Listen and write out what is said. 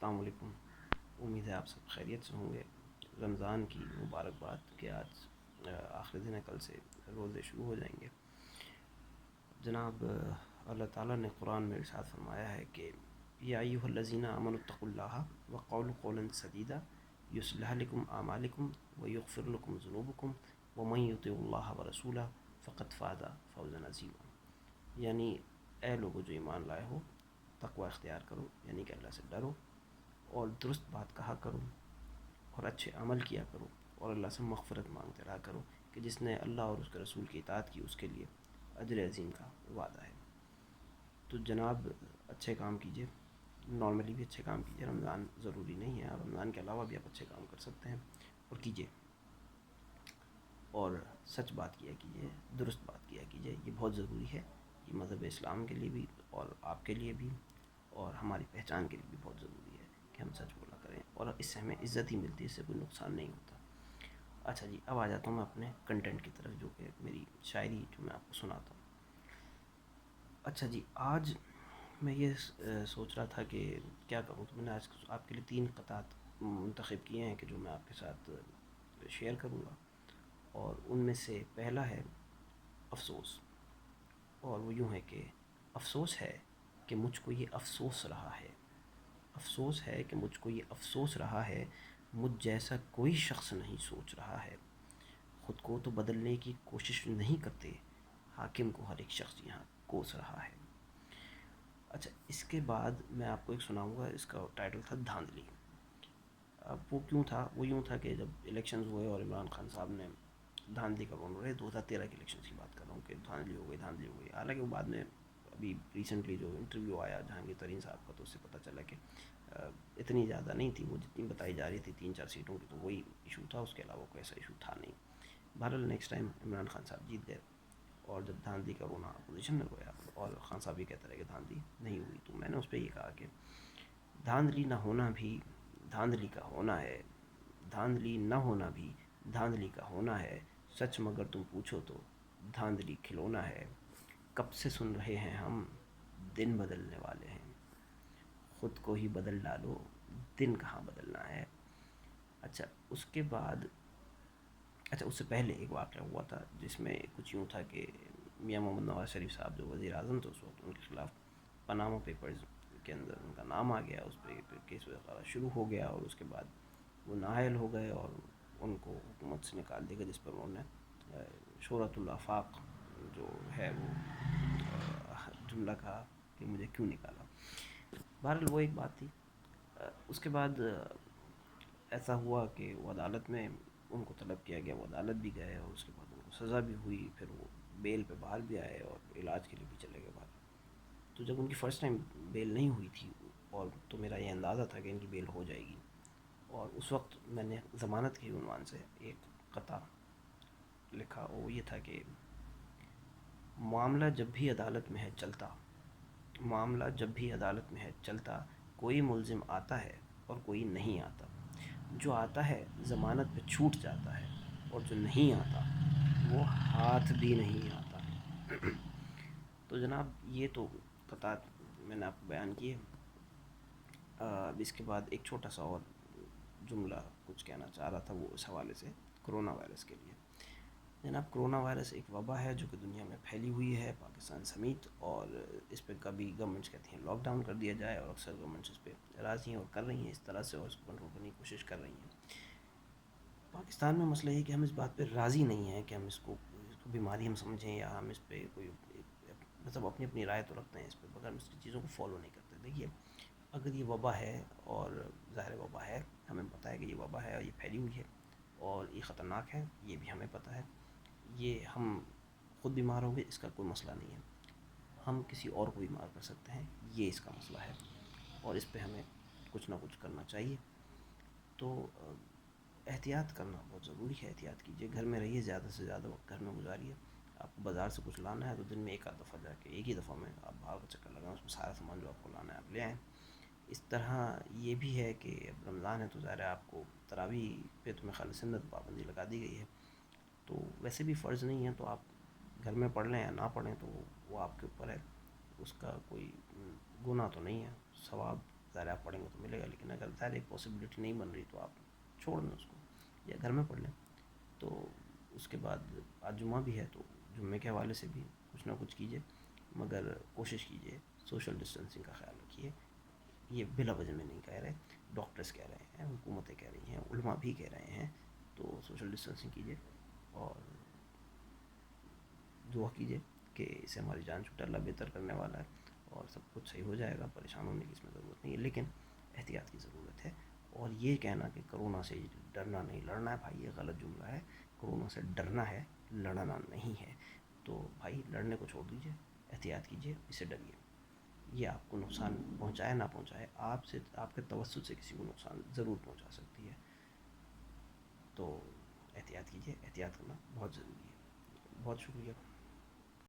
السلام علیکم۔ امید ہے آپ سب خیریت سے ہوں گے۔ رمضان کی مبارکباد کہ آج آخری دن ہے، کل سے روزے شروع ہو جائیں گے۔ جناب اللہ تعالیٰ نے قرآن میں ارشاد فرمایا ہے کہ یا ایھا الذین آمنوا اتقوا اللہ وقولوا قولا سدیدا یصلح لکم اعمالکم ویغفر لکم ذنوبکم ومن یطع اللہ ورسولہ فقد فاز فوزا عظیما۔ یعنی اے لوگو جو ایمان لائے ہو، تقوی اختیار کرو، یعنی کہ اللہ سے ڈرو اور درست بات کہا کرو اور اچھے عمل کیا کرو اور اللہ سے مغفرت مانگتے رہا کرو کہ جس نے اللہ اور اس کے رسول کی اطاعت کی اس کے لیے اجر عظیم کا وعدہ ہے۔ تو جناب اچھے کام کیجیے، نارملی بھی اچھے کام کیجیے، رمضان ضروری نہیں ہے، رمضان کے علاوہ بھی آپ اچھے کام کر سکتے ہیں اور کیجیے، اور سچ بات کیا کیجیے، درست بات کیا کیجیے، یہ بہت ضروری ہے۔ یہ مذہب اسلام کے لیے بھی اور آپ کے لیے بھی اور ہماری پہچان کے لیے بھی بہت ضروری ہے کہ ہم سچ بولا کریں، اور اس سے ہمیں عزت ہی ملتی ہے، اس سے کوئی نقصان نہیں ہوتا۔ اچھا جی، اب آ جاتا ہوں میں اپنے کنٹینٹ کی طرف، جو کہ میری شاعری جو میں آپ کو سناتا ہوں۔ اچھا جی، آج میں یہ سوچ رہا تھا کہ کیا کروں، تو میں نے آج آپ کے لیے 3 قطعات منتخب کیے ہیں کہ جو میں آپ کے ساتھ شیئر کروں گا، اور ان میں سے پہلا ہے افسوس، اور وہ یوں ہے کہ افسوس ہے کہ مجھ کو یہ افسوس رہا ہے، افسوس ہے کہ مجھ کو یہ افسوس رہا ہے، مجھ جیسا کوئی شخص نہیں سوچ رہا ہے، خود کو تو بدلنے کی کوشش نہیں کرتے، حاکم کو ہر ایک شخص یہاں کوس رہا ہے۔ اچھا، اس کے بعد میں آپ کو ایک سناؤں گا، اس کا ٹائٹل تھا دھاندلی۔ اب وہ کیوں تھا، وہ یوں تھا کہ جب الیکشنز ہوئے اور عمران خان صاحب نے دھاندلی کا رول، 2013 کے الیکشنز کی بات کر رہا ہوں کہ دھاندلی ہو گئی، دھاندلی ہو گئی۔ حالانکہ وہ بعد میں ابھی ریسنٹلی جو انٹرویو آیا جہانگیر ترین صاحب کا، تو اس سے پتہ چلا کہ اتنی زیادہ نہیں تھی، وہ جتنی بتائی جا رہی تھی 3-4 سیٹوں کی، تو وہی ایشو تھا، اس کے علاوہ کوئی ایسا ایشو تھا نہیں۔ بہرحال نیکسٹ ٹائم عمران خان صاحب جیت گئے، اور جب دھاندلی کا رونا اپوزیشن میں ہوا اور خان صاحب یہ کہتا رہے کہ دھاندلی نہیں ہوئی، تو میں نے اس پہ یہ کہا کہ دھاندلی نہ ہونا بھی دھاندلی کا ہونا ہے، دھاندلی نہ ہونا بھی دھاندلی کا ہونا ہے، سچ مگر تم پوچھو تو دھاندلی کھلونا ہے، کب سے سن رہے ہیں ہم دن بدلنے والے ہیں، خود کو ہی بدل ڈالو، دن کہاں بدلنا ہے۔ اچھا، اس کے بعد اس سے پہلے ایک واقعہ ہوا تھا جس میں کچھ یوں تھا کہ میاں محمد نواز شریف صاحب جو وزیر اعظم تھے اس وقت، ان کے خلاف پاناما پیپرز کے اندر ان کا نام آ گیا، اس پہ کیس وغیرہ شروع ہو گیا، اور اس کے بعد وہ نااہل ہو گئے اور ان کو حکومت سے نکال دیا گیا، جس پر انہوں نے شہرت الافاق جو ہے وہ جملہ کہا کہ مجھے کیوں نکالا۔ بہرحال وہ ایک بات تھی۔ اس کے بعد ایسا ہوا کہ وہ عدالت میں ان کو طلب کیا گیا، وہ عدالت بھی گئے، اور اس کے بعد ان کو سزا بھی ہوئی، پھر وہ بیل پہ باہر بھی آئے اور علاج کے لیے بھی چلے گئے باہر۔ تو جب ان کی فرسٹ ٹائم بیل نہیں ہوئی تھی، اور تو میرا یہ اندازہ تھا کہ ان کی بیل ہو جائے گی، اور اس وقت میں نے ضمانت کے عنوان سے ایک قطعہ لکھا، وہ یہ تھا کہ معاملہ جب بھی عدالت میں ہے چلتا، معاملہ جب بھی عدالت میں ہے چلتا، کوئی ملزم آتا ہے اور کوئی نہیں آتا، جو آتا ہے ضمانت پہ چھوٹ جاتا ہے، اور جو نہیں آتا وہ ہاتھ بھی نہیں آتا۔ تو جناب یہ تو قطعات میں نے آپ کو بیان کیے۔ اب اس کے بعد ایک چھوٹا سا اور جملہ کچھ کہنا چاہ رہا تھا، وہ اس حوالے سے کرونا وائرس کے لیے۔ جناب کرونا وائرس ایک وبا ہے جو کہ دنیا میں پھیلی ہوئی ہے، پاکستان سمیت، اور اس پہ کبھی گورنمنٹس کہتی ہیں لاک ڈاؤن کر دیا جائے، اور اکثر گورنمنٹس اس پہ راضی ہیں اور کر رہی ہیں اس طرح سے، اور اس کو کنٹرول کرنے کی کوشش کر رہی ہیں۔ پاکستان میں مسئلہ یہ ہے کہ ہم اس بات پہ راضی نہیں ہیں کہ ہم اس کو بیماری ہم سمجھیں، یا ہم اس پہ کوئی مطلب اپنی اپنی رائے تو رکھتے ہیں اس پہ، مگر ہم اس کی چیزوں کو فالو نہیں کرتے۔ دیکھیے، اگر یہ وبا ہے، اور ظاہر وبا ہے، ہمیں پتہ ہے کہ یہ وبا ہے اور یہ پھیلی ہوئی ہے اور یہ خطرناک ہے، یہ بھی ہمیں پتہ ہے، یہ ہم خود بیمار ہوں گے اس کا کوئی مسئلہ نہیں ہے، ہم کسی اور کو بیمار کر سکتے ہیں، یہ اس کا مسئلہ ہے، اور اس پہ ہمیں کچھ نہ کچھ کرنا چاہیے۔ تو احتیاط کرنا بہت ضروری ہے، احتیاط کیجیے، گھر میں رہیے، زیادہ سے زیادہ وقت گھر میں گزاریے۔ آپ کو بازار سے کچھ لانا ہے تو دن میں ایک آدھ دفعہ جا کے، ایک ہی دفعہ میں آپ باہر کا چکر لگائیں، اس میں سارا سامان جو آپ کو لانا ہے آپ لے آئیں۔ اس طرح یہ بھی ہے کہ اب رمضان ہے تو ظاہر ہے آپ کو تراویح پہ تو میں خیال سنت پابندی لگا دی گئی ہے، تو ویسے بھی فرض نہیں ہے، تو آپ گھر میں پڑھ لیں یا نہ پڑھیں تو وہ آپ کے اوپر ہے، اس کا کوئی گناہ تو نہیں ہے، ثواب ظاہر آپ پڑھیں گے تو ملے گا، لیکن اگر ظاہر ایک پاسبلٹی نہیں بن رہی تو آپ چھوڑ دیں اس کو یا گھر میں پڑھ لیں. تو اس کے بعد آج جمعہ بھی ہے تو جمعے کے حوالے سے بھی کچھ نہ کچھ کیجیے، مگر کوشش کیجیے سوشل ڈسٹینسنگ کا خیال رکھیے. یہ بلا وجہ میں نہیں کہہ رہے، ڈاکٹرز کہہ رہے ہیں، حکومتیں کہہ رہی ہیں، علماء بھی کہہ رہے ہیں. تو سوشل ڈسٹینسنگ کیجیے اور دعا کیجیے کہ اسے ہماری جان چھوٹے، اللہ بہتر کرنے والا ہے اور سب کچھ صحیح ہو جائے گا. پریشان ہونے کی اس میں ضرورت نہیں ہے، لیکن احتیاط کی ضرورت ہے. اور یہ کہنا کہ کرونا سے ڈرنا نہیں لڑنا ہے، بھائی یہ غلط جملہ ہے. کرونا سے ڈرنا ہے، لڑنا نہیں ہے. تو بھائی لڑنے کو چھوڑ دیجیے، احتیاط کیجیے، اسے ڈریے. یہ آپ کو نقصان پہنچائے نہ پہنچائے، آپ کے توسط سے کسی کو نقصان ضرور پہنچا سکتی ہے. تو احتیاط کیجیے، احتیاط کرنا بہت ضروری ہے. بہت شکریہ.